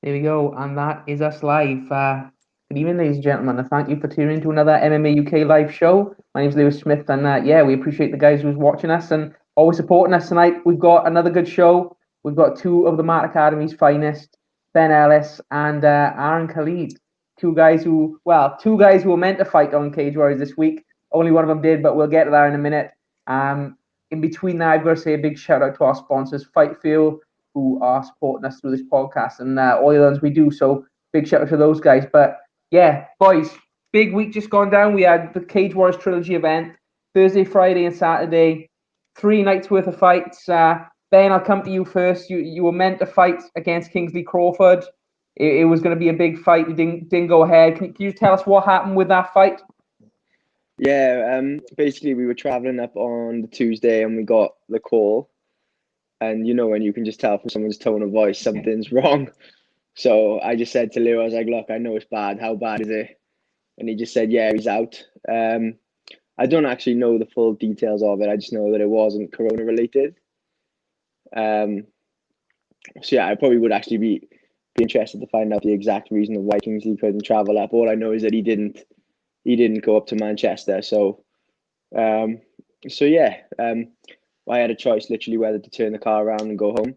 There we go, and that is us live. Good evening, ladies and gentlemen, and thank you for tuning into another MMA UK live show. My name's Lewis Smith, and yeah, we appreciate the guys who's watching us and always supporting us tonight. We've got another good show. We've got two of the Mart Academy's finest, Ben Ellis and Aaron Khalid. Two guys who were meant to fight on Cageroys this week. Only one of them did, but we'll get to that in a minute. In between that, I've got to say a big shout out to our sponsors, Fight Fuel, who are supporting us through this podcast and all the others we do. So big shout out to those guys. But yeah, boys, big week just gone down. We had the Cage Wars Trilogy event Thursday, Friday, and Saturday. 3 nights worth of fights. Ben, I'll come to you first. You were meant to fight against Kingsley Crawford. It was going to be a big fight. It didn't go ahead. Can you tell us what happened with that fight? Yeah, basically we were traveling up on the Tuesday and we got the call. And you know when you can just tell from someone's tone of voice something's wrong. So I just said to Leo, I was like, look, I know it's bad. How bad is it? And he just said, yeah, he's out. I don't actually know the full details of it. I just know that it wasn't corona related. So yeah, I probably would actually be interested to find out the exact reason of why Kingsley couldn't travel up. All I know is that he didn't go up to Manchester. So yeah, I had a choice literally whether to turn the car around and go home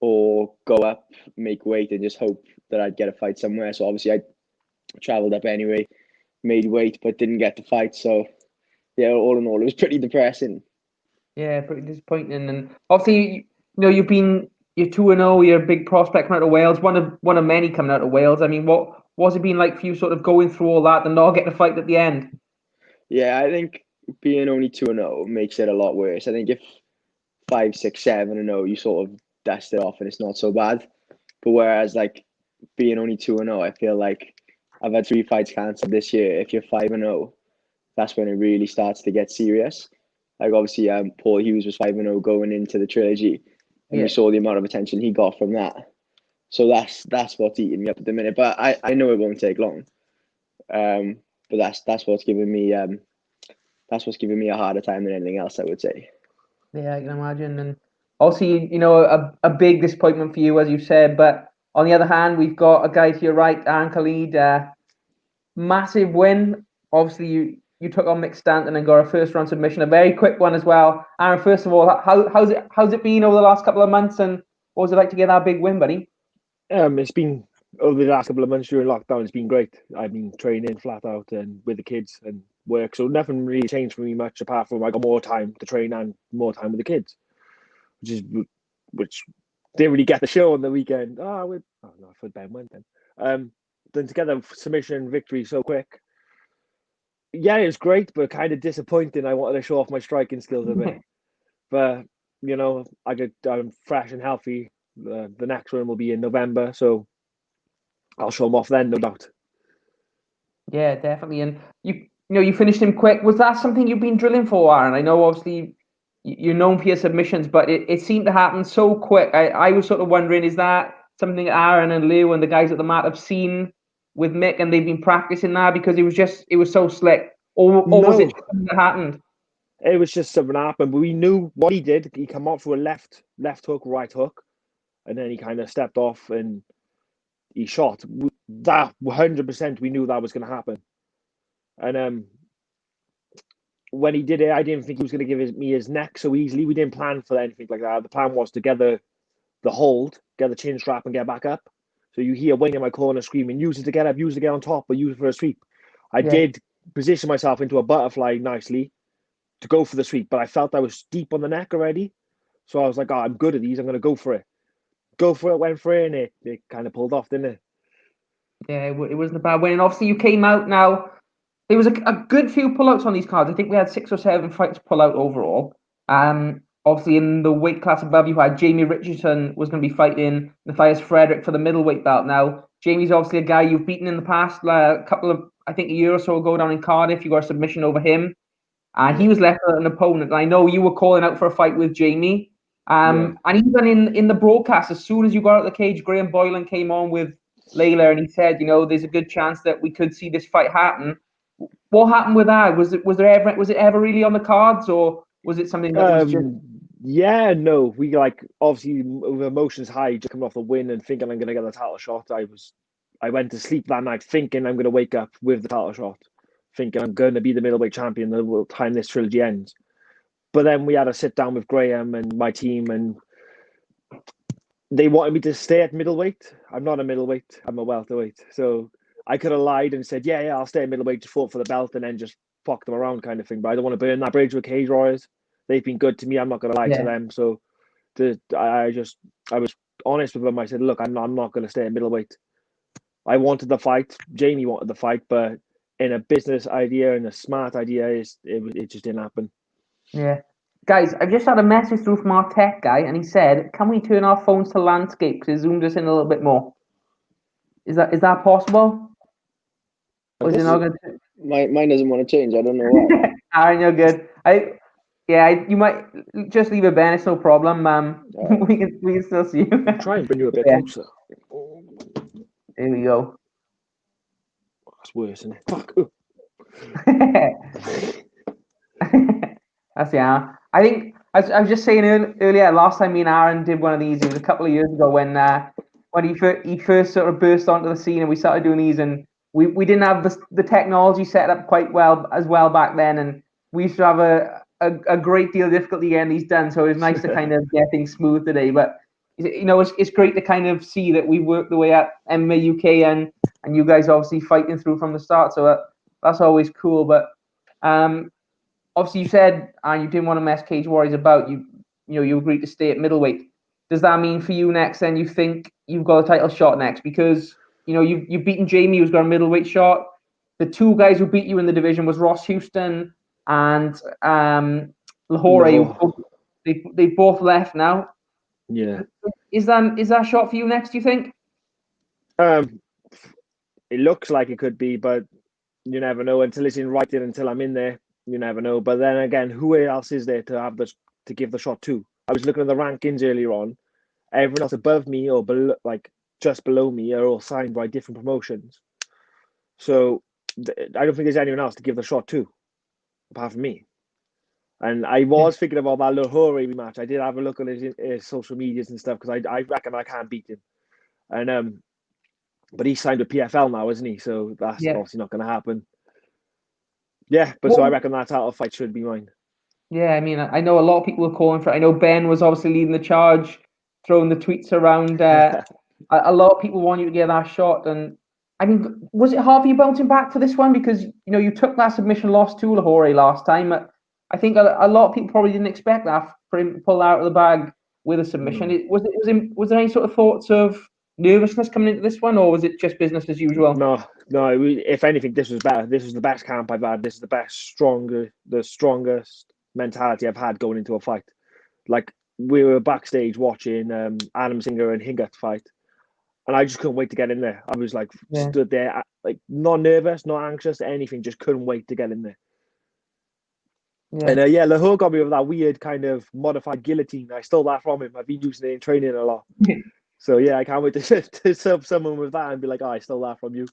or go up, make weight, and just hope that I'd get a fight somewhere. So obviously I travelled up anyway, made weight, but didn't get to fight. So yeah, all in all, it was pretty depressing. Yeah, pretty disappointing. And obviously, you're 2-0. You're a big prospect coming out of Wales. One of many coming out of Wales. I mean, what's it been like for you, sort of going through all that and not getting a fight at the end? Yeah, I think being only 2-0 makes it a lot worse. I think if 5, 6, 7-0, you sort of dust it off and it's not so bad. But whereas like being only 2-0, I feel like I've had 3 fights cancelled this year. If you're 5-0, that's when it really starts to get serious. Like obviously, Paul Hughes was 5-0 going into the trilogy, and we saw the amount of attention he got from that. So that's what's eating me up at the minute. But I know it won't take long. But that's what's giving me a harder time than anything else, I would say. Yeah, I can imagine. And obviously, a big disappointment for you, as you said. But on the other hand, we've got a guy to your right, Aaron Khalid. Massive win. Obviously, you took on Mick Stanton and got a first round submission, a very quick one as well. Aaron, first of all, how's it been over the last couple of months, and what was it like to get that big win, buddy? It's been over the last couple of months during lockdown. It's been great. I've been training flat out and with the kids and work, so nothing really changed for me much apart from I got more time to train and more time with the kids, which didn't really get the show on the weekend. No, for Ben went then. Then to get a submission victory so quick, yeah, it was great, but kind of disappointing. I wanted to show off my striking skills a bit, but I'm fresh and healthy. The next one will be in November, so I'll show them off then, no doubt. Yeah, definitely. And you finished him quick. Was that something you've been drilling for, Aaron? I know obviously you're known for your submissions, but it seemed to happen so quick. I was sort of wondering, is that something Aaron and Lou and the guys at the mat have seen with Mick and they've been practicing that because it was so slick? Or was it something that happened? It was just something that happened, but we knew what he did. He came out for a left hook, right hook, and then he kind of stepped off and he shot. That 100% we knew that was going to happen. And when he did it, I didn't think he was going to give me his neck so easily. We didn't plan for anything like that. The plan was to get the hold, get the chin strap, and get back up. So you hear Wayne in my corner screaming, use it to get up, use it to get on top, or use it for a sweep. I did position myself into a butterfly nicely to go for the sweep, but I felt I was deep on the neck already. So I was like, I'm good at these. I'm going to go for it. Went for it, and it kind of pulled off, didn't it? Yeah, it wasn't a bad win. And obviously you came out now. There was a good few pullouts on these cards. I think we had 6 or 7 fights pull out overall. Obviously in the weight class above you had Jamie Richardson was going to be fighting Matthias Frederick for the middleweight belt. Now, Jamie's obviously a guy you've beaten in the past, I think a year or so ago down in Cardiff. You got a submission over him. And he was left an opponent. I know you were calling out for a fight with Jamie. And even in the broadcast, as soon as you got out of the cage, Graham Boylan came on with Layla and he said, there's a good chance that we could see this fight happen. What happened with that? Was it ever really on the cards, or was it something that was just Yeah, no, we like obviously with emotions high, just coming off the win and thinking I'm gonna get the title shot. I went to sleep that night thinking I'm gonna wake up with the title shot, thinking I'm gonna be the middleweight champion the time this trilogy ends. But then we had a sit down with Graham and my team, and they wanted me to stay at middleweight. I'm not a middleweight, I'm a welterweight. So I could have lied and said, yeah, I'll stay at middleweight, just fought for the belt and then just fuck them around kind of thing. But I don't want to burn that bridge with Cageroys. They've been good to me. I'm not going to lie to them. So I was honest with them. I said, look, I'm not going to stay at middleweight. I wanted the fight. Jamie wanted the fight, but in a business idea and a smart idea, it just didn't happen. Yeah. Guys, I've just had a message through from our tech guy, and he said, can we turn our phones to landscape because it zoomed us in a little bit more? Is that possible? Or is it not going to... Mine doesn't want to change. I don't know why. Aaron, you're good. You might just leave it, Ben. It's no problem. We can still see you. Try and bring you a bit closer. There we go. That's worse, isn't it? Fuck. That's I think I was just saying earlier. Last time me and Aaron did one of these, it was a couple of years ago when he first sort of burst onto the scene, and we started doing these, and we didn't have the technology set up quite well back then, and we used to have a great deal of difficulty getting these done. So it was nice to kind of get things smooth today. But it's great to kind of see that we worked the way at MMA UK and you guys obviously fighting through from the start. So that's always cool. But obviously you said you didn't want to mess Cageroys about. You agreed to stay at middleweight. Does that mean for you next then you think you've got a title shot next? Because you've beaten Jamie, who's got a middleweight shot. The two guys who beat you in the division was Ross Houston and Lahore. They both left now. Yeah. Is that shot for you next, do you think? It looks like it could be, but you never know until it's in writing, until I'm in there. You never know. But then again, who else is there to give the shot to? I was looking at the rankings earlier on. Everyone else above me or below, like just below me, are all signed by different promotions. So I don't think there's anyone else to give the shot to, apart from me. And I was thinking about that Lahore rematch. I did have a look at his social medias and stuff because I reckon I can't beat him. And but he's signed with PFL now, isn't he? So that's obviously not going to happen. Yeah, but so I reckon that title fight should be mine. Yeah, I mean, I know a lot of people are calling for it. I know Ben was obviously leading the charge, throwing the tweets around. A lot of people want you to get that shot. And I mean, was it hard for you bouncing back for this one? Because, you took that submission loss to Lahore last time. I think a lot of people probably didn't expect that for him to pull out of the bag with a submission. Was there any sort of thoughts of nervousness coming into this one, or was it just business as usual? No. If anything, this was better. This was the best camp I've had. This is the strongest mentality I've had going into a fight. Like, we were backstage watching Adam Singer and Hingat fight, and I just couldn't wait to get in there. I was like stood there, like not nervous, not anxious, anything. Just couldn't wait to get in there. Yeah. And Lahore got me with that weird kind of modified guillotine. I stole that from him. I've been using it in training a lot. So I can't wait to serve someone with that and be like, I stole that from you.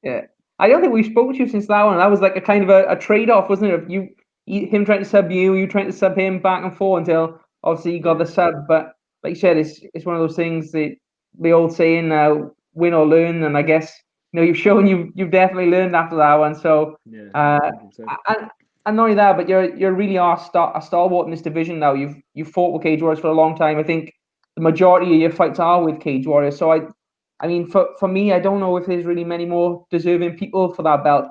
Yeah, I don't think we've spoken to you since that one. That was like a kind of a trade-off, wasn't it? Him trying to sub you trying to sub him back and forth until obviously you got the sub. But like you said, it's one of those things that the old saying, win or learn. And I guess you've shown you've definitely learned after that one. So and not only that, but you're really a stalwart in this division now. You've fought with Cageroys for a long time. I think the majority of your fights are with Cageroys. So I mean, for me, I don't know if there's really many more deserving people for that belt.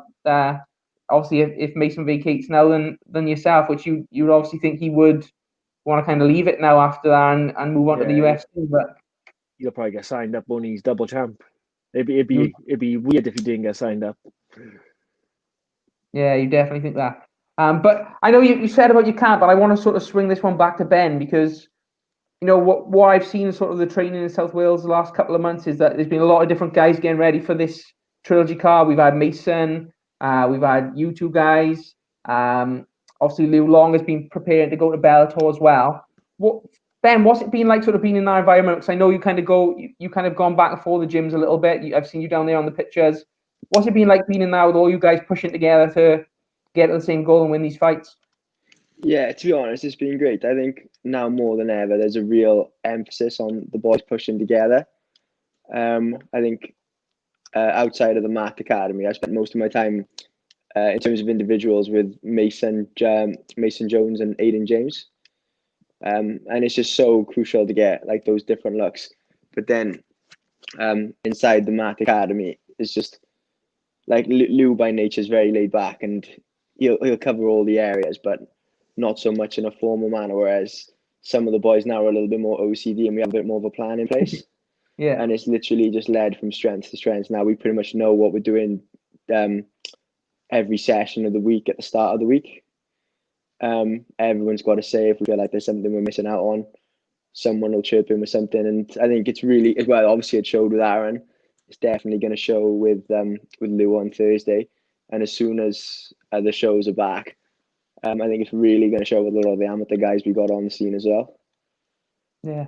Obviously, if Mason vacates now, than yourself, which you would obviously think he would want to kind of leave it now after that and move on to the UFC. But he'll probably get signed up when he's double champ. It'd be weird if he didn't get signed up. Yeah, you definitely think that. But I know you said about you can't, but I want to sort of swing this one back to Ben because what I've seen sort of the training in South Wales the last couple of months is that there's been a lot of different guys getting ready for this trilogy card. We've had Mason, we've had you two guys. Obviously Liu Long has been preparing to go to Bellator as well. Ben, what's it been like sort of being in that environment? Because I know you kind of gone back and forth the gyms a little bit. I've seen you down there on the pictures. What's it been like being in there with all you guys pushing together to get to the same goal and win these fights? Yeah, to be honest, it's been great. I think now more than ever, there's a real emphasis on the boys pushing together. I think outside of the Math Academy, I spent most of my time in terms of individuals with Mason Jones and Aiden James. And it's just so crucial to get like those different looks. But then inside the Math Academy, it's just like Lou by nature is very laid back, and he'll cover all the areas, but not so much in a formal manner. Whereas some of the boys now are a little bit more OCD, and we have a bit more of a plan in place. Yeah. And it's literally just led from strength to strength. Now we pretty much know what we're doing every session of the week at the start of the week. Everyone's got to say if we feel like there's something we're missing out on. Someone will chirp in with something, and I think it's really, well, obviously it showed with Aaron. It's definitely going to show with Lou on Thursday, and as soon as the shows are back, I think it's really going to show with a lot of the amateur guys we got on the scene as well. Yeah.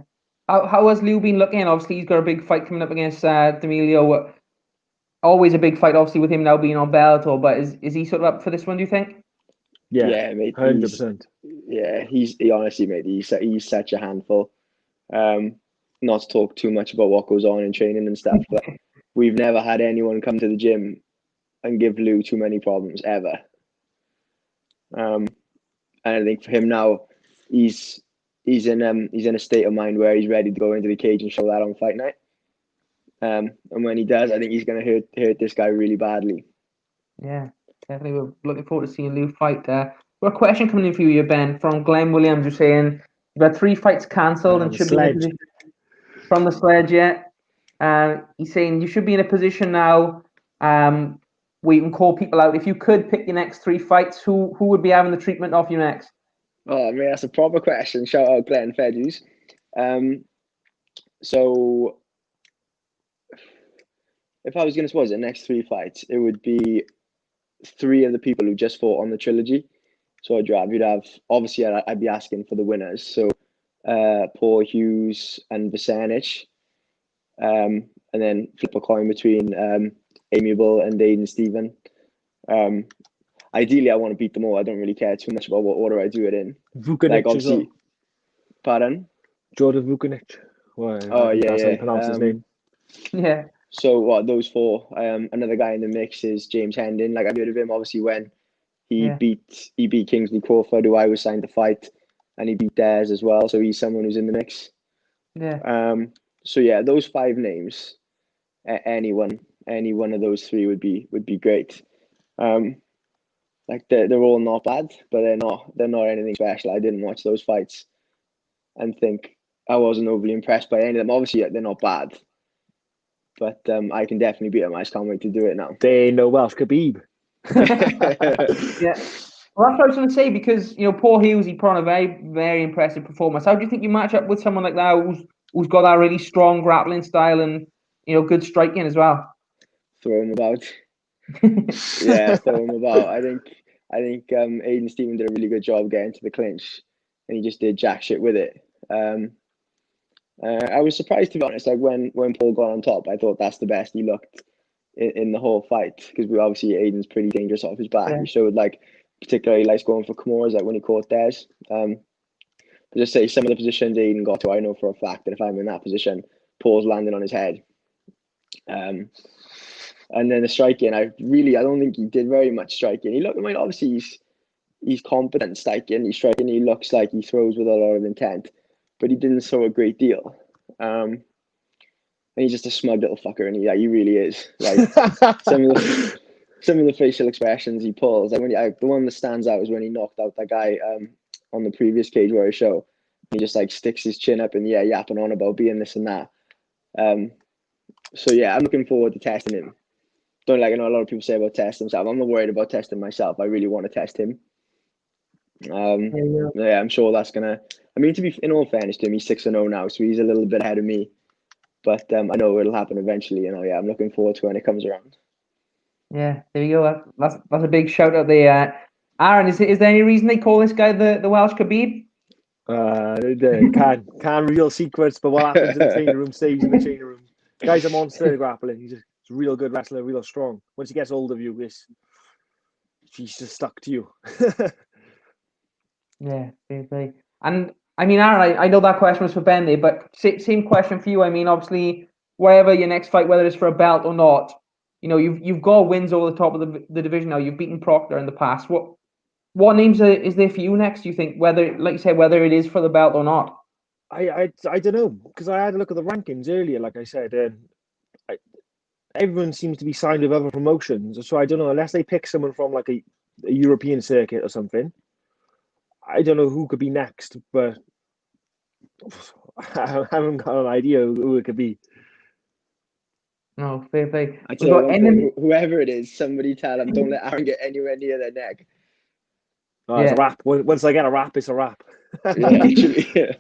How has Lou been looking? Obviously, he's got a big fight coming up against D'Amelio. Always a big fight, obviously, with him now being on Bellator. But is he sort of up for this one, do you think? Yeah, mate. 100%. He honestly, mate, he's such a handful. Not to talk too much about what goes on in training and stuff, but we've never had anyone come to the gym and give Lou too many problems ever. And I think for him now, he's in a state of mind where he's ready to go into the cage and show that on fight night. And when he does, I think he's going to hurt this guy really badly. Yeah, definitely. We're looking forward to seeing Lou fight. We've got a question coming in for you, Ben, from Glenn Williams, who's saying you've had 3 fights cancelled and should be in a position from the Sledge yet. He's saying you should be in a position now where you can call people out. If you could pick your next 3 fights, who would be having the treatment off you next? Oh, man, that's a proper question. Shout out Glenn Fedus. So if I was going to suppose the next 3 fights, it would be 3 of the people who just fought on the trilogy. So you'd have obviously I'd be asking for the winners. So Paul Hughes and Visanich. And then flip a coin between Amiable and Aiden Stephen. Ideally, I want to beat them all. I don't really care too much about what order I do it in. Vucanic, like obviously, pardon? Jordan Vucanic. Well, that's how you pronounce his name. Yeah. So those 4. Another guy in the mix is James Hendon. Like I've heard of him obviously when he beat Kingsley Crawford, who I was signed to fight, and he beat Dares as well. So he's someone who's in the mix. Yeah. So yeah, those 5 names, any one of those 3 would be great. Like they're all not bad, but they're not anything special. I didn't watch those fights and think I wasn't overly impressed by any of them. Obviously, they're not bad, but I can definitely beat them. I just can't wait to do it now. They ain't no Welsh Khabib. Yeah. Well, that's what I was going to say, because Paul Hughes, he put on a very, very impressive performance. How do you think you match up with someone like that who's got that really strong grappling style and good striking as well? Throw him about. Yeah, throw him about. I think Aiden Stephen did a really good job getting to the clinch, and he just did jack shit with it. I was surprised, to be honest. Like when Paul got on top, I thought that's the best he looked in the whole fight, because Aiden's pretty dangerous off his back. Yeah. He showed particularly likes going for Kimuras, like when he caught Des. But just say some of the positions Aiden got to, I know for a fact that if I'm in that position, Paul's landing on his head. And then the striking, I don't think he did very much striking. He looked, obviously he's competent striking. He's striking. He looks like he throws with a lot of intent, but he didn't throw a great deal. And he's just a smug little fucker, and he really is. Like some of the facial expressions he pulls, like the one that stands out is when he knocked out that guy on the previous Cageroys show. He just sticks his chin up and yapping on about being this and that. So yeah, I'm looking forward to testing him. I know a lot of people say about testing himself. I'm not worried about testing myself. I really want to test him. Yeah, I'm sure that's gonna. To be in all fairness to him, he's 6-0 now, so he's a little bit ahead of me. But I know it'll happen eventually. I'm looking forward to when it comes around. Yeah, there you go. That's a big shout out there. Aaron, is there any reason they call this guy the Welsh Khabib? Can't reveal secrets, but what happens in the training room stays in the training room. The guy's a monster grappling. He's a real good wrestler, real strong. Once he gets hold of you, he's just stuck to you. Yeah, fair play. And I mean, Aaron, I know that question was for Ben there, but same question for you. I mean, obviously, wherever your next fight, whether it's for a belt or not, you've got wins over the top of the division now. You've beaten Proctor in the past. What names is there for you next? Do you think, whether, like you said, whether it is for the belt or not? I don't know, because I had a look at the rankings earlier, like I said, and everyone seems to be signed with other promotions. So I don't know, unless they pick someone from like a European circuit or something. I don't know who could be next, but I haven't got an idea who it could be. No, fair play. I We've tell you got one MMA. thing, whoever it is, somebody tell them, don't let Aaron get anywhere near their neck. Oh, it's a wrap. Once I get a wrap, it's a wrap. Yeah, actually, yeah.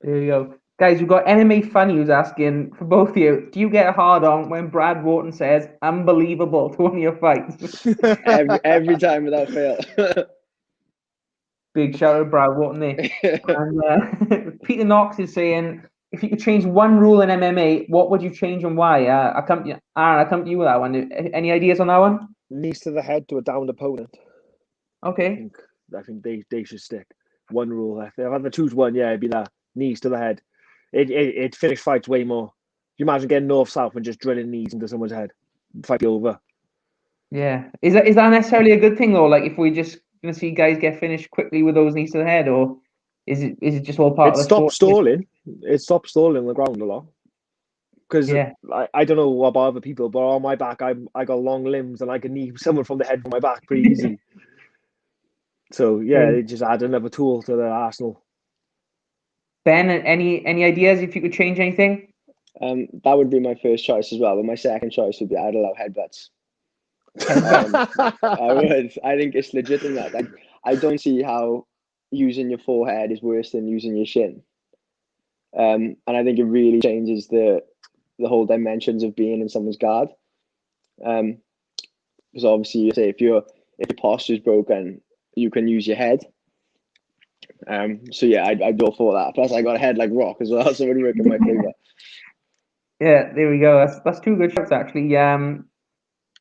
There you go. Guys, we've got MMA Funny who's asking for both of you, do you get a hard on when Brad Wharton says unbelievable to one of your fights? every time without fail. Big shout out to Brad Wharton there. And Peter Knox is saying, if you could change one rule in MMA, what would you change and why? Aaron, I come to you with that one. Any ideas on that one? Knees to the head to a downed opponent. Okay. I think they should stick one rule. If I had to choose one, yeah, it'd be that knees to the head. It finish fights way more. You imagine getting north south and just drilling knees into someone's head, fight be over. Yeah, is that necessarily a good thing though? Like, if we're just gonna see guys get finished quickly with those knees to the head, or is it just all part It of the sport? stops stalling. It stops stalling on the ground a lot. Because Yeah. I don't know about other people, but on my back, I got long limbs and I can knee someone from the head from my back pretty easily. So yeah, it just add another tool to the arsenal. Ben, any ideas if you could change anything? That would be my first choice as well, but my second choice would be I'd allow headbutts. I would. I think it's legitimate. I don't see how using your forehead is worse than using your shin. And I think it really changes the whole dimensions of being in someone's guard. Because obviously, you say if your posture is broken, you can use your head. So yeah, I'd go for that. Plus, I got a head like rock as well, so it would work in my favor. Yeah, there we go. That's two good shots actually.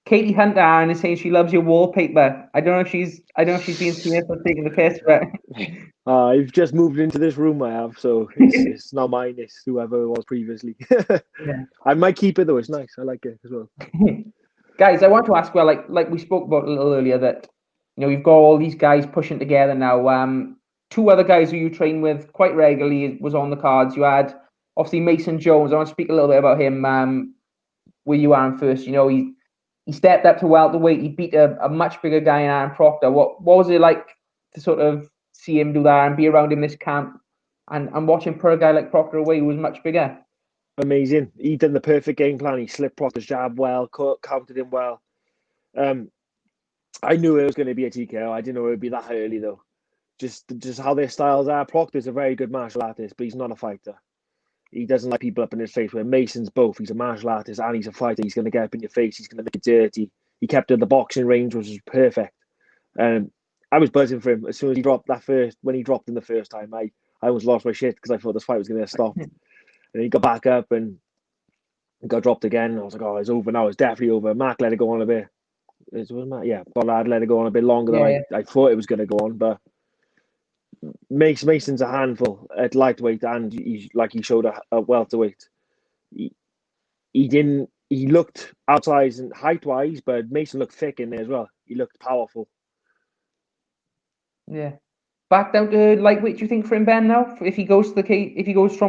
Katie Hunter Aaron is saying she loves your wallpaper. I don't know if she's being serious or taking the piss, but I've just moved into this room I have, so it's not mine, it's whoever it was previously. yeah. I might keep it though, it's nice. I like it as well. Guys, I want to ask, well, like we spoke about a little earlier, that you've got all these guys pushing together now. Two other guys who you train with quite regularly was on the cards. You had obviously Mason Jones. I want to speak a little bit about him. Where you Aaron first, he stepped up to welterweight. He beat a much bigger guy in Aaron Proctor. What was it like to sort of see him do that and be around him this camp and watch him put a guy like Proctor away who was much bigger? Amazing. He did the perfect game plan. He slipped Proctor's jab well, countered him well. I knew it was going to be a TKO. I didn't know it would be that early though. Just how their styles are. Proctor's a very good martial artist, but he's not a fighter. He doesn't like people up in his face. Where Mason's both. He's a martial artist and he's a fighter. He's going to get up in your face. He's going to make it dirty. He kept it in the boxing range, which was perfect. I was buzzing for him as soon as he dropped when he dropped in the first time. I almost lost my shit because I thought this fight was going to stop. And he got back up and got dropped again. I was like, oh, it's over now. It's definitely over. Mark let it go on a bit. Yeah, Bollard let it go on a bit longer than I thought it was going to go on. But Mason's a handful at lightweight, and he showed a welterweight. He looked outside and height wise, but Mason looked thick in there as well. He looked powerful. Yeah. Back down to lightweight, do you think, for him, Ben, now? If he goes from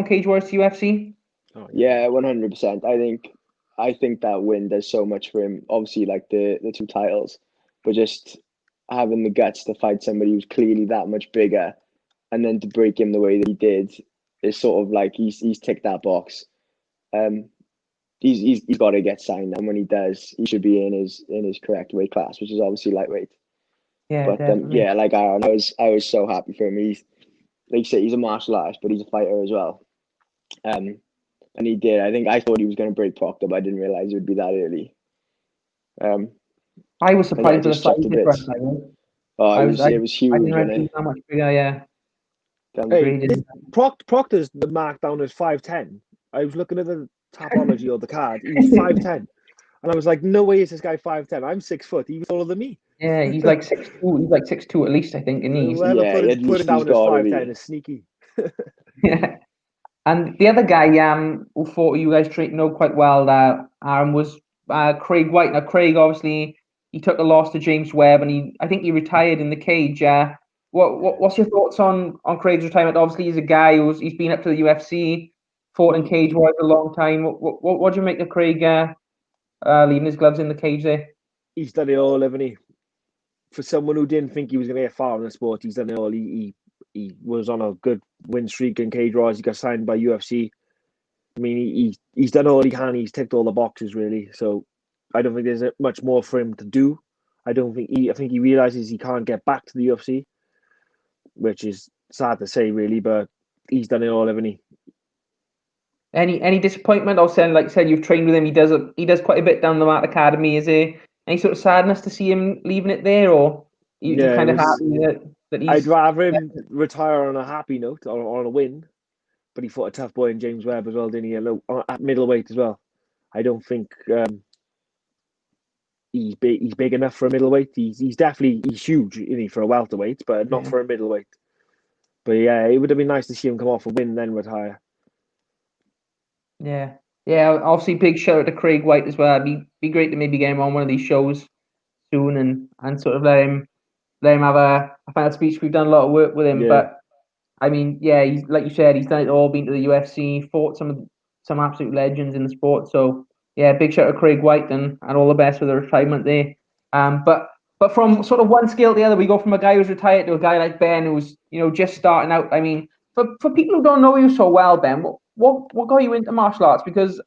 Cageroys to UFC? Oh, yeah, 100%. I think that win does so much for him. Obviously, like the two titles, but just having the guts to fight somebody who's clearly that much bigger, and then to break him the way that he did is sort of like he's ticked that box. He's got to get signed, and when he does, he should be in his correct weight class, which is obviously lightweight. Yeah, but definitely. yeah, like Aaron, I was so happy for him. He's, like you say, he's a martial artist, but he's a fighter as well. And he did. I thought he was going to break Proctor, but I didn't realize it would be that early. I was surprised with the size difference. It was huge. I didn't realize he was that much bigger. Yeah. Hey, Proctor's marked down as 5'10". I was looking at the topology of the card. He's 5'10". And I was like, no way is this guy 5'10". I'm 6 foot. He's taller than me. Yeah, he's like 6'2". He's like 6'2" at least, I think, and he's Whoever Yeah, at put least him down he's as got to 5'10" be. is sneaky. yeah. And the other guy who thought you guys know quite well, Aaron, was Craig White. Now Craig, obviously, he took a loss to James Webb, and I think he retired in the cage. What's your thoughts on Craig's retirement? Obviously, he's a guy he's been up to the UFC, fought in Cageroys a long time. What do you make of Craig leaving his gloves in the cage there? He's done it all, haven't he? For someone who didn't think he was going to get far in the sport, he's done it all. He was on a good win streak in Cageroys. He got signed by UFC. I mean, he's done all he can. He's ticked all the boxes, really. So I don't think there's much more for him to do. I think he realizes he can't get back to the UFC, which is sad to say, really. But he's done it all, haven't he? Any disappointment? Or saying, like I said, you've trained with him. He does quite a bit down the Mat Academy. Is there any sort of sadness to see him leaving it there, or you kind of happy that he's? I'd rather him retire on a happy note or on a win. But he fought a tough boy in James Webb as well, didn't he? At middleweight as well. I don't think he's big enough for a middleweight. He's huge, isn't he, for a welterweight, but not for a middleweight. But yeah, it would have been nice to see him come off a win and then retire. Yeah. Obviously, big shout out to Craig White as well. It'd be great to maybe get him on one of these shows soon and sort of let him have a final speech. We've done a lot of work with him, but I mean, yeah, he's like you said, he's done it all. Been to the UFC, fought some absolute legends in the sport. So yeah, big shout out to Craig White and all the best for the retirement there. But from sort of one scale to the other, we go from a guy who's retired to a guy like Ben who's just starting out. I mean, for people who don't know you so well, Ben, what got you into martial arts? Because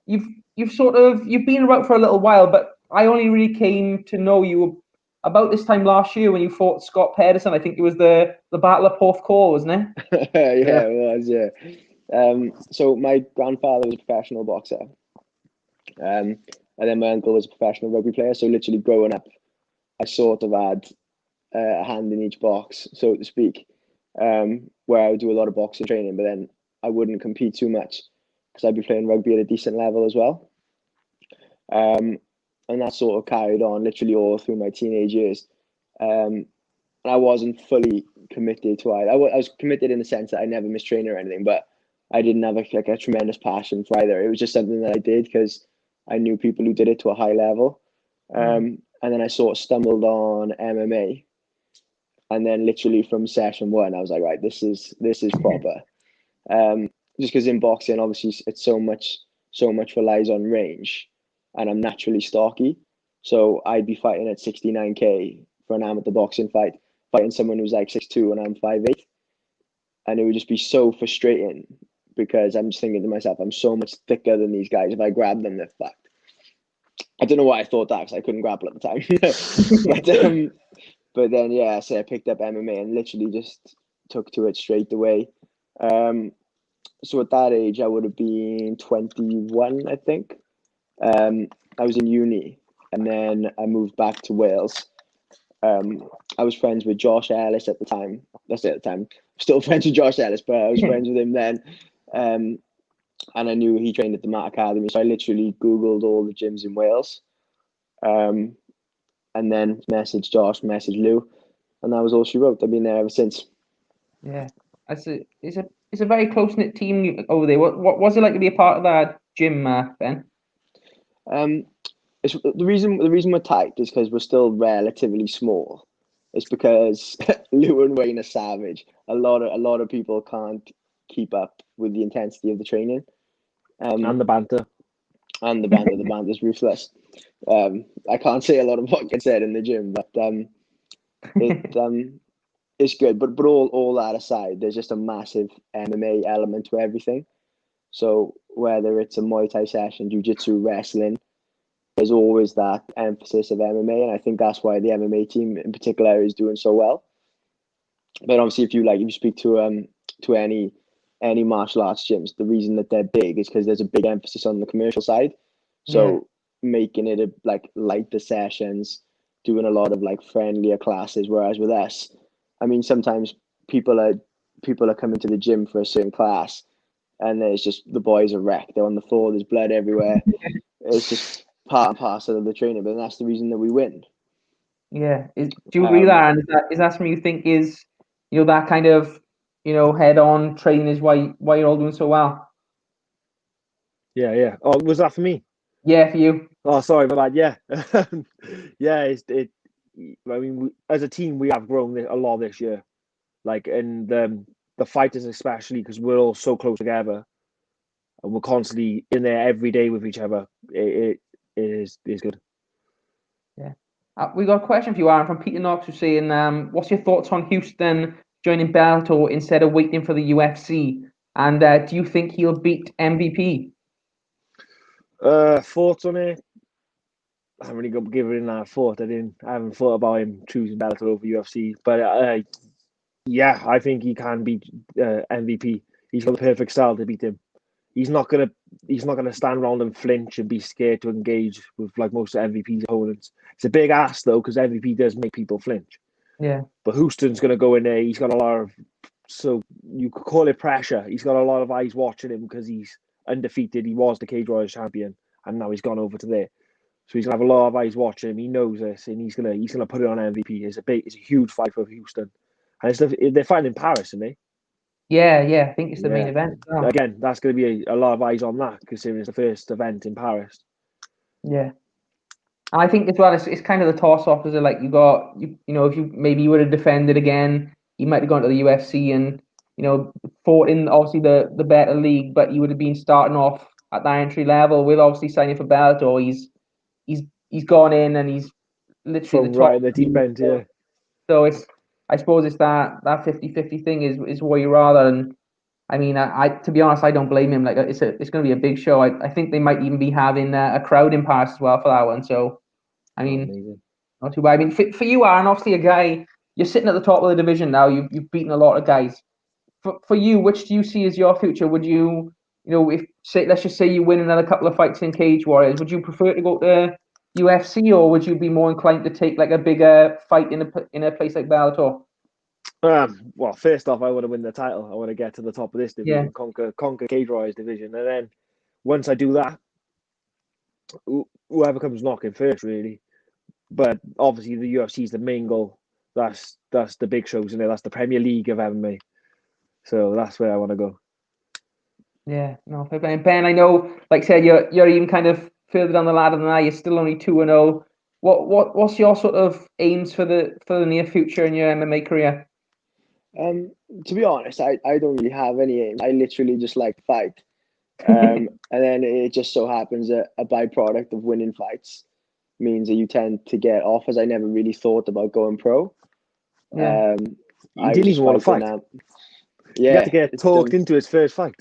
you've been around for a little while, but I only really came to know you about this time last year when you fought Scott Pedersen. I think it was the Battle of Porthcawl, wasn't it? Yeah, it was. Yeah. So my grandfather was a professional boxer, and then my uncle was a professional rugby player. So literally growing up, I sort of had a hand in each box, so to speak, where I would do a lot of boxing training, but then I wouldn't compete too much because I'd be playing rugby at a decent level as well. And that sort of carried on literally all through my teenage years. And I wasn't fully committed to it. I was committed in the sense that I never missed training or anything, but I didn't have a tremendous passion for either. It was just something that I did because I knew people who did it to a high level. And then I sort of stumbled on MMA. And then literally from session one, I was like, right, this is proper. Just because in boxing, obviously, it's so much relies on range. And I'm naturally stocky. So I'd be fighting at 69k for an amateur boxing fight, fighting someone who's like 6'2" and I'm 5'8". And it would just be so frustrating because I'm just thinking to myself, I'm so much thicker than these guys. If I grab them, they're fucked. I don't know why I thought that because I couldn't grapple at the time. But then, yeah, so I picked up MMA and literally just took to it straight away. So at that age, I would have been 21, I think. I was in uni and then I moved back to Wales. I was friends with Josh Ellis at the time. That's it at the time. Still friends with Josh Ellis, but I was friends with him then. And I knew he trained at the Mat Academy. So I literally Googled all the gyms in Wales. And then messaged Josh, messaged Lou. And that was all she wrote. I've been there ever since. Yeah. It's a very close-knit team over there. What was it like to be a part of that gym, Ben? It's the reason we're tight is because we're still relatively small. It's because Lou and Wayne are savage. A lot of people can't keep up with the intensity of the training. And the banter. And the banter's ruthless. I can't say a lot of what gets said in the gym, but it's good. But all that aside, there's just a massive MMA element to everything. So whether it's a Muay Thai session, jiu-jitsu, wrestling, there's always that emphasis of MMA, and I think that's why the MMA team in particular is doing so well. But obviously, if you speak to any martial arts gyms, the reason that they're big is because there's a big emphasis on the commercial side. So making it lighter sessions, doing a lot of friendlier classes. Whereas with us, I mean, sometimes people are coming to the gym for a certain class, and there's just the boys are wrecked. They're on the floor. There's blood everywhere. It's just part and parcel of the training, but that's the reason that we win. Yeah. Do you agree with that? And is that something you think is, that kind of, head-on training is why you're all doing so well? Yeah. Oh, was that for me? Yeah, for you. Oh, sorry, my bad. Yeah, yeah. I mean, as a team, we have grown a lot this year. And the fighters especially, because we're all so close together, and we're constantly in there every day with each other. It is good. Yeah. We got a question for you, Aaron, from Peter Knox, who's saying, what's your thoughts on Houston joining Bellator instead of waiting for the UFC? And do you think he'll beat MVP? Thoughts on it? I haven't really given it a thought. I haven't thought about him choosing Bellator over UFC. But yeah, I think he can beat MVP. He's got the perfect style to beat him. He's not gonna stand around and flinch and be scared to engage with like most of MVP's opponents. It's a big ask though, because MVP does make people flinch. Yeah. But Houston's gonna go in there. He's got a lot of, so you could call it pressure. He's got a lot of eyes watching him because he's undefeated. He was the Cageroys champion, and now he's gone over to there. So he's gonna have a lot of eyes watching him. He knows this, and he's gonna put it on MVP. It's a huge fight for Houston, and they're fighting in Paris, aren't they? Yeah. I think it's the main event. Oh. Again, that's going to be a lot of eyes on that, considering it's the first event in Paris. Yeah. And I think as well, it's kind of the toss-off, is it? Like if you would have defended again, you might have gone to the UFC and fought in obviously the better league, but you would have been starting off at that entry level. With obviously signing for Bellator, he's gone in and he's literally From the top right in the deep end, yeah. So I suppose it's that 50-50 thing is what you rather. And I mean, I to be honest, I don't blame him. Like it's going to be a big show. I think they might even be having a crowd in Paris as well for that one. So I mean, amazing. Not too bad. I mean, for you, Aaron, obviously a guy, you're sitting at the top of the division now. You've beaten a lot of guys. For you, which do you see as your future? Would you, if let's just say you win another couple of fights in Cage Warriors, would you prefer to go to UFC, or would you be more inclined to take like a bigger fight in a place like Bellator? Well, first off, I want to win the title. I want to get to the top of this division, conquer Cageroys division, and then once I do that, whoever comes knocking first, really. But obviously, the UFC is the main goal. That's the big shows in there. That's the Premier League of MMA. So that's where I want to go. Yeah, no, Ben, I know, like I said, you're even kind of further down the ladder than I. You're still only 2-0. What's your sort of aims for the near future in your MMA career? To be honest, I don't really have any aims. I literally just like to fight. And then it just so happens that a byproduct of winning fights means that you tend to get offers. I never really thought about going pro. Yeah. He didn't even want to fight. Yeah, he had to get talked into his first fight.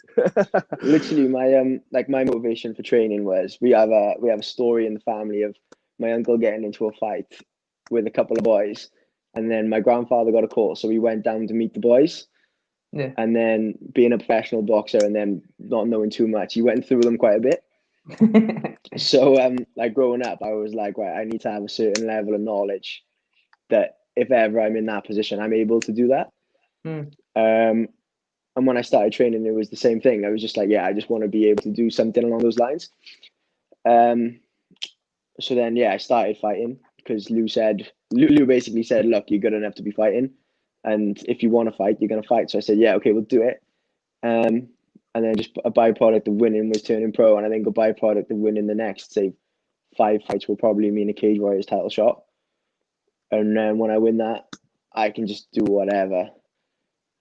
Literally, my motivation for training was we have a story in the family of my uncle getting into a fight with a couple of boys, and then my grandfather got a call, so we went down to meet the boys. Yeah. And then being a professional boxer and then not knowing too much, he went through them quite a bit. So like growing up, I was like, right, I need to have a certain level of knowledge that if ever I'm in that position, I'm able to do that. And when I started training, it was the same thing. I was just like, yeah, I just want to be able to do something along those lines. So then, yeah, I started fighting because Lou basically said, look, you're good enough to be fighting. And if you want to fight, you're going to fight. So I said, yeah, okay, we'll do it. And then just a byproduct of winning was turning pro. And I think a byproduct of winning the next, say, 5 fights will probably mean a Cage Warriors title shot. And then when I win that, I can just do whatever.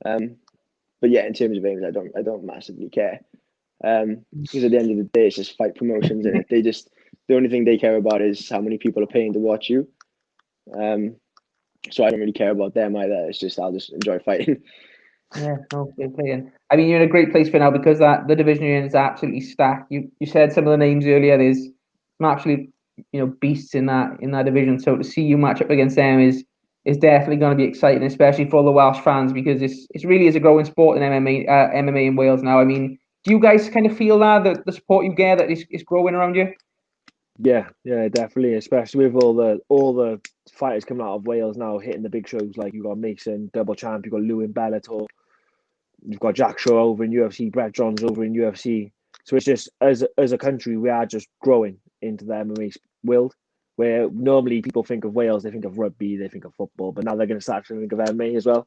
But yeah, in terms of aims, I don't massively care. Because at the end of the day, it's just fight promotions, and the only thing they care about is how many people are paying to watch you. So I don't really care about them either. It's just I'll just enjoy fighting. Yeah, okay, playing. I mean, you're in a great place for now because the division you're in is absolutely stacked. You said some of the names earlier. There's some absolute beasts in that division. So to see you match up against them is definitely going to be exciting, especially for all the Welsh fans, because it really is a growing sport in MMA in Wales now. I mean, do you guys kind of feel that the support you get that is growing around you? Yeah, definitely. Especially with all the fighters coming out of Wales now hitting the big shows. Like you've got Mason, double champ. You've got Lou in Bellator. You've got Jack Shaw over in UFC. Brett Johns over in UFC. So it's just as a country we are just growing, into the MMA world, where normally people think of Wales, they think of rugby, they think of football, but now they're going to start to think of MMA as well.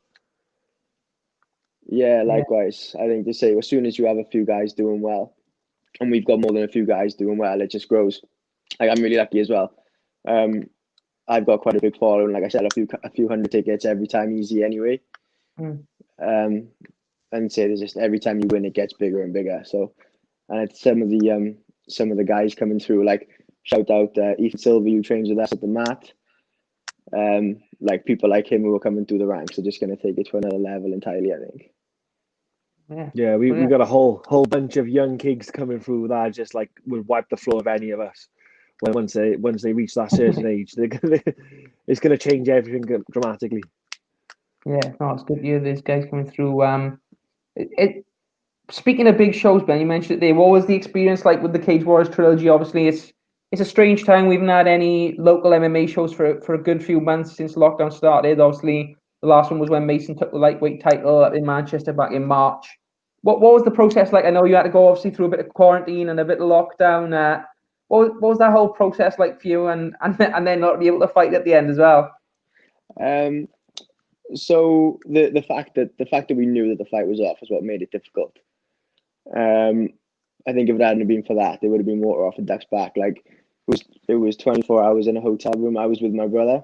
Yeah, likewise. I think to say as soon as you have a few guys doing well, and we've got more than a few guys doing well, it just grows. Like I'm really lucky as well. I've got quite a big following. Like I said, a few hundred tickets every time easy anyway. And say there's just every time you win, it gets bigger and bigger. So, and it's some of the guys coming through. Like shout out Ethan Silver, who trains with us at the mat. Like people like him who are coming through the ranks are just going to take it to another level entirely, I think. Yeah, we got a whole bunch of young kids coming through that just like would wipe the floor of any of us. Once they reach that certain age, it's going to change everything dramatically. Yeah, no, it's good to hear these guys coming through. Speaking of big shows, Ben, you mentioned it there. What was the experience like with the Cageroys trilogy? Obviously, it's a strange time. We haven't had any local MMA shows for a good few months since lockdown started. Obviously, the last one was when Mason took the lightweight title up in Manchester back in March. What was the process like? I know you had to go obviously through a bit of quarantine and a bit of lockdown. What was that whole process like for you, and then not be able to fight at the end as well? So the fact that we knew that the fight was off is what made it difficult. I think if it hadn't been for that, it would have been water off a duck's back. Like it was 24 hours in a hotel room. I was with my brother.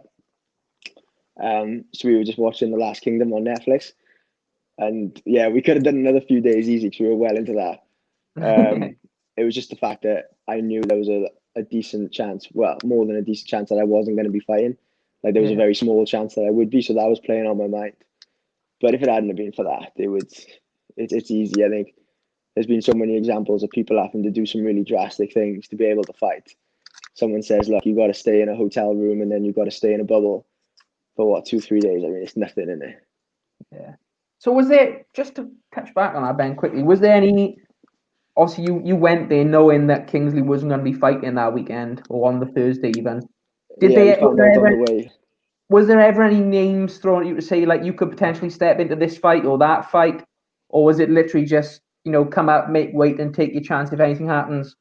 So we were just watching The Last Kingdom on Netflix. And yeah, we could have done another few days easy because we were well into that. It was just the fact that I knew there was a decent chance, well, more than a decent chance that I wasn't going to be fighting. Like there was a very small chance that I would be, so that was playing on my mind. But if it hadn't been for that, it's easy. I think there's been so many examples of people having to do some really drastic things to be able to fight. Someone says, look, you got to stay in a hotel room and then you've got to stay in a bubble for what, 2-3 days? I mean, it's nothing in it. Yeah. So was there, just to touch back on that, Ben, quickly, was there any, obviously you went there knowing that Kingsley wasn't going to be fighting that weekend or on the Thursday even. We found out on the way. Was there ever any names thrown at you to say, like, you could potentially step into this fight or that fight? Or was it literally just, come out, make weight and take your chance if anything happens?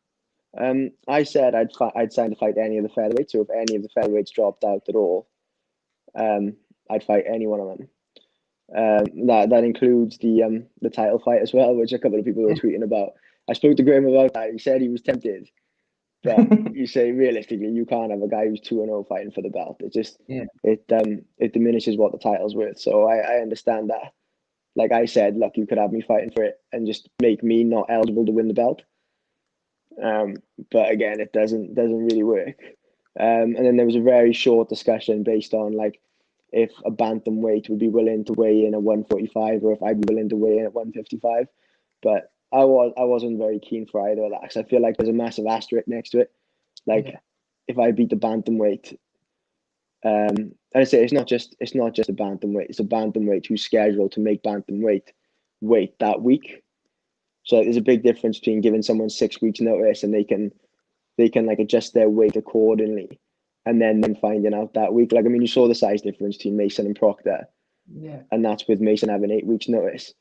I said I'd sign to fight any of the featherweights. So if any of the featherweights dropped out at all, I'd fight any one of them. That includes the title fight as well, which a couple of people were tweeting about. I spoke to Graham about that. He said he was tempted, but you say realistically, you can't have a guy who's 2-0 fighting for the belt. It just it diminishes what the title's worth. So I understand that. Like I said, look, you could have me fighting for it and just make me not eligible to win the belt. But again, it doesn't really work. And then there was a very short discussion based on like if a bantamweight would be willing to weigh in at 145 or if I'd be willing to weigh in at 155. But I wasn't very keen for either of that because I feel like there's a massive asterisk next to it. Like if I beat the bantamweight, and I say it's not just a bantamweight, it's a bantamweight who's scheduled to make bantamweight weight that week. So there's a big difference between giving someone 6 weeks notice and they can like adjust their weight accordingly, and then finding out that week. Like I mean, you saw the size difference between Mason and Proctor, and that's with Mason having 8 weeks notice.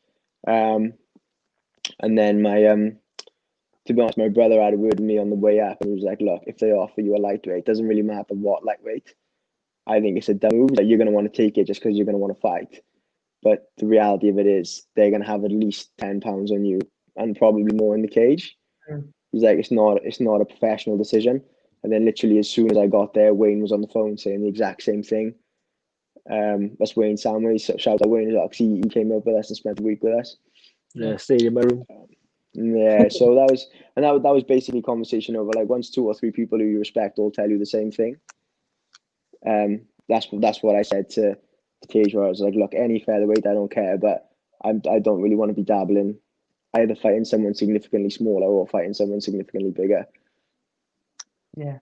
And then to be honest, my brother had a word with me on the way up, and he was like, "Look, if they offer you a lightweight, it doesn't really matter what lightweight. I think it's a dumb move. Like you're going to want to take it just because you're going to want to fight. But the reality of it is, they're going to have at least 10 pounds on you." And probably more in the cage. He's like, it's not a professional decision. And then literally as soon as I got there, Wayne was on the phone saying the exact same thing. That's Wayne Samway. So shout out Wayne, he came up with us and spent a week with us. Yeah, stayed in my room. Yeah, so that was basically a conversation over like once 2 or 3 people who you respect all tell you the same thing. That's what I said to Cageroys. I was like, look, any featherweight, I don't care, but I don't really want to be dabbling either fighting someone significantly smaller or fighting someone significantly bigger. Yeah.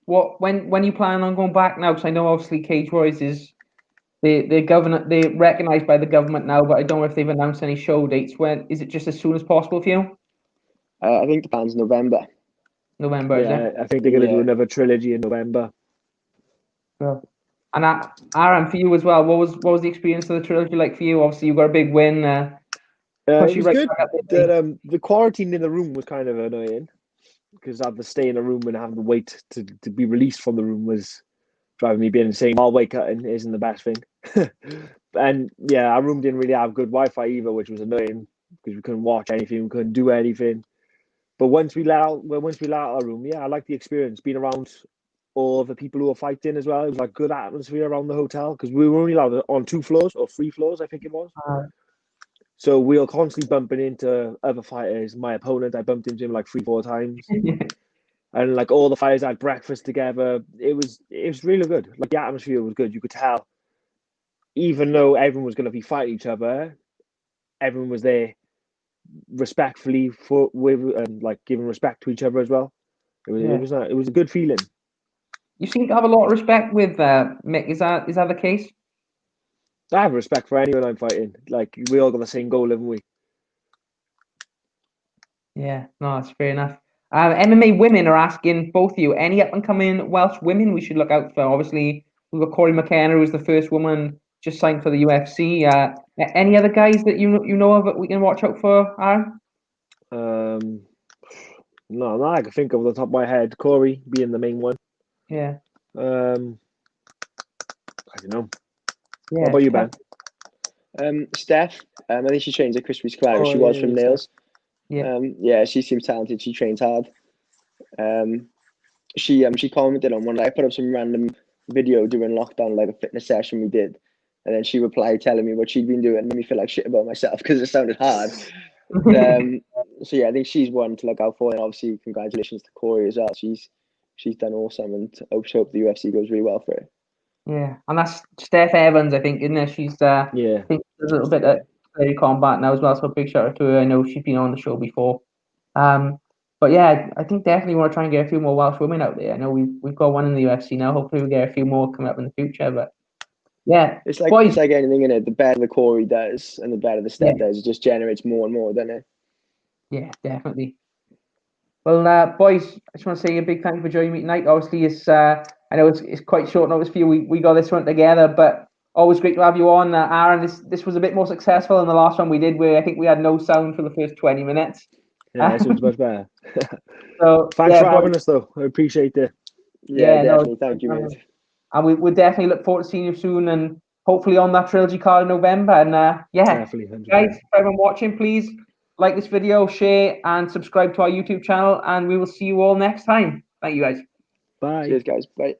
What when you plan on going back now? Because I know obviously Cageroys is they're recognised by the government now, but I don't know if they've announced any show dates. When is it? Just as soon as possible for you? I think the plan's November. November, is it? I think they're going to do another trilogy in November. Well, and Aaron, for you as well, what was the experience of the trilogy like for you? Obviously, you got a big win. It was good. The quarantine in the room was kind of annoying. because I had to stay in a room and having to wait to be released from the room was driving me being insane. While weight cutting isn't the best thing. And yeah, our room didn't really have good Wi-Fi either, which was annoying because we couldn't watch anything, we couldn't do anything. But once we let out our room, yeah, I liked the experience being around all the people who were fighting as well. It was like good atmosphere around the hotel because we were only allowed on 2 floors or 3 floors, I think it was. So we were constantly bumping into other fighters. My opponent, I bumped into him like 3-4 times. And like all the fighters had breakfast together. It was really good. Like the atmosphere was good. You could tell, even though everyone was going to be fighting each other, everyone was there respectfully and like giving respect to each other as well. It was a good feeling. You seem to have a lot of respect with Mick. Is that the case? I have respect for anyone I'm fighting. Like we all got the same goal, haven't we? Yeah, no, that's fair enough. MMA women are asking both of you, any up and coming Welsh women we should look out for? Obviously, we've got Corey McKenna, who's the first woman just signed for the UFC. Any other guys that you know of that we can watch out for, Aaron? No, I can think of the top of my head. Corey being the main one. Yeah. I don't know. Yeah. What about you, Ben? Steph, I think she trains at Crispy Square. She was from Nails. Yeah. Yeah, she seems talented. She trains hard. She commented on one. I put up some random video during lockdown, like a fitness session we did, and then she replied telling me what she'd been doing. Made me feel like shit about myself because it sounded hard. So yeah, I think she's one to look out for, and obviously congratulations to Corey as well. She's done awesome, and I hope the UFC goes really well for her. Yeah, and that's Steph Evans, I think, isn't it? She's I think a little bit at Clay Combat now as well, so big shout out to her. I know she's been on the show before. But yeah, I think definitely want to try and get a few more Welsh women out there. I know we've got one in the UFC now. Hopefully we get a few more coming up in the future. But yeah, it's like boys, it's like anything in it. The better the Corey does, and the better the Steph does, it just generates more and more, doesn't it? Yeah, definitely. Well, boys, I just want to say a big thank you for joining me tonight. Obviously, I know it's quite short notice for you. We got this one together, but always great to have you on, Aaron. This was a bit more successful than the last one we did, where I think we had no sound for the first 20 minutes. Yeah, this was much better. So thanks for having us, though. I appreciate it. Yeah, definitely. Thank you, mate. And we'll definitely look forward to seeing you soon, and hopefully on that Trilogy card in November. And definitely, 100%. guys, for everyone watching, please like this video, share, and subscribe to our YouTube channel. And we will see you all next time. Thank you, guys. Bye. Cheers, guys. Bye.